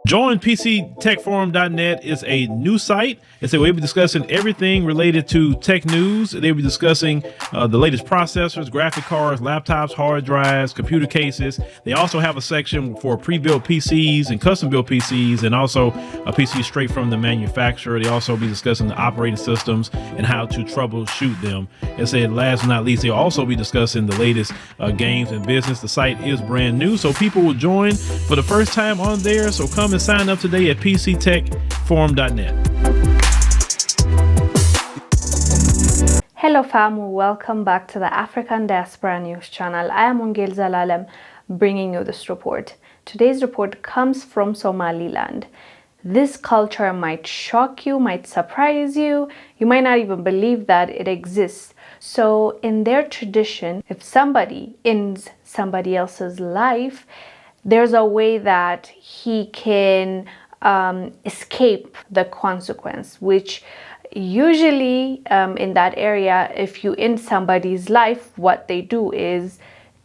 Join PCTechForum.net is a new site. It's a way we'll be discussing everything related to tech news. They'll be discussing the latest processors, graphic cards, laptops, hard drives, computer cases. They also have a section for pre-built PCs and custom-built PCs, and also a PC straight from the manufacturer. They also be discussing the operating systems and how to troubleshoot them. And said, last but not least, they'll also be discussing the latest games and business. The site is brand new, so people will join for the first time on there. So come and sign up today at PCTechForum.net. Hello fam, welcome back to the African Diaspora News channel. I am Wongel Zelalem bringing you this report. Today's report comes from Somaliland. This culture might shock you, might surprise you. You might not even believe that it exists. So in their tradition, if somebody ends somebody else's life, there's a way that he can escape the consequence, which usually in that area, if you end somebody's life, what they do is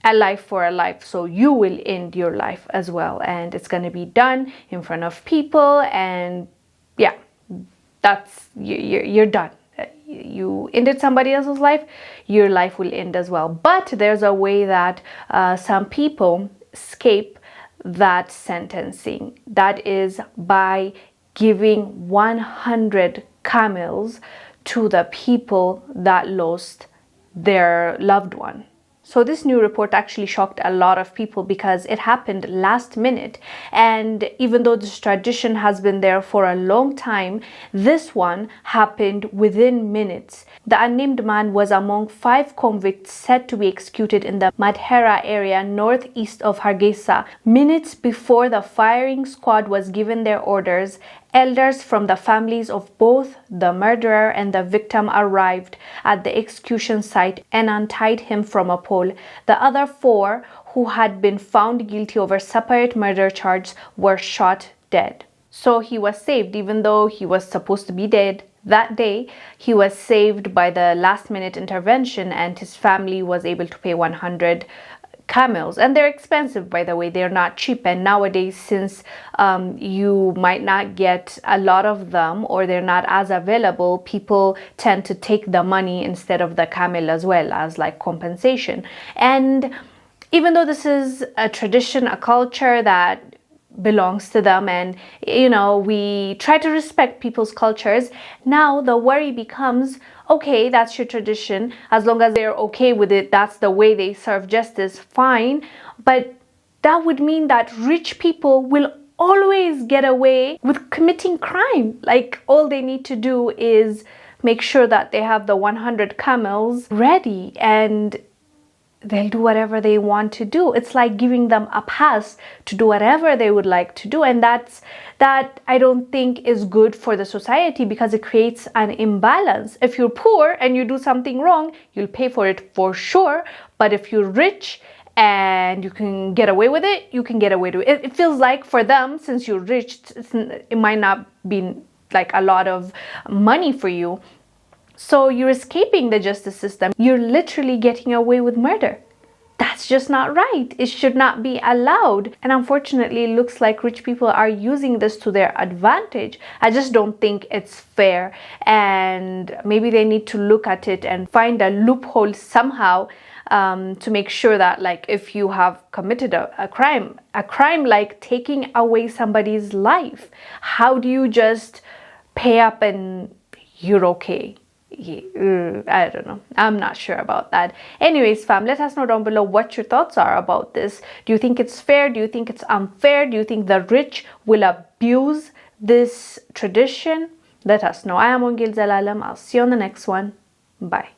a life for a life. So you will end your life as well. And it's going to be done in front of people. And yeah, that's, you're done. You ended somebody else's life, your life will end as well. But there's a way that some people escape that sentencing. That is by giving 100 camels to the people that lost their loved one. So this new report actually shocked a lot of people because it happened last minute. And even though this tradition has been there for a long time, this one happened within minutes. The unnamed man was among 5 convicts set to be executed in the Madheera area northeast of Hargesia. Minutes before the firing squad was given their orders, elders from the families of both the murderer and the victim arrived at the execution site and untied him from a pole. The other 4 who had been found guilty over separate murder charges were shot dead. So he was saved, even though he was supposed to be dead that day. He was saved by the last minute intervention, and his family was able to pay 100 camels. And they're expensive, by the way, they're not cheap. And nowadays, since you might not get a lot of them or they're not as available, people tend to take the money instead of the camel as well as like compensation. And even though this is a tradition, a culture that belongs to them, and you know, we try to respect people's cultures, now the worry becomes, okay, that's your tradition, as long as they're okay with it, that's the way they serve justice, fine. But that would mean that rich people will always get away with committing crime. Like, all they need to do is make sure that they have the 100 camels ready, and they'll do whatever they want to do. It's like giving them a pass to do whatever they would like to do. And that I don't think is good for the society, because it creates an imbalance. If you're poor and you do something wrong, you'll pay for it for sure. But if you're rich and you can get away with it, you can get away with it. It feels like for them, since you're rich, it might not be like a lot of money for you. So you're escaping the justice system. You're literally getting away with murder. That's just not right. It should not be allowed. And unfortunately, it looks like rich people are using this to their advantage. I just don't think it's fair. And maybe they need to look at it and find a loophole somehow to make sure that, like, if you have committed a crime like taking away somebody's life, how do you just pay up and you're okay? I don't know. I'm not sure about that. Anyways, fam, let us know down below what your thoughts are about this. Do you think it's fair? Do you think it's unfair? Do you think the rich will abuse this tradition? Let us know. I am Wongel Zelalem. I'll see you on the next one. Bye.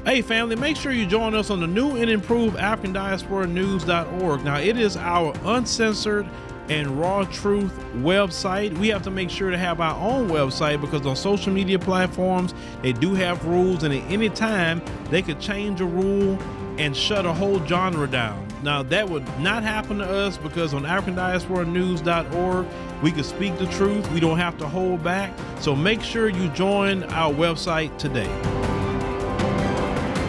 Hey family, make sure you join us on the new and improved AfricanDiasporaNews.org. Now, it is our uncensored and raw truth website. We have to make sure to have our own website, because on social media platforms, they do have rules, and at any time they could change a rule and shut a whole genre down. Now, that would not happen to us, because on AfricanDiasporaNews.org, we can speak the truth. We don't have to hold back. So make sure you join our website today.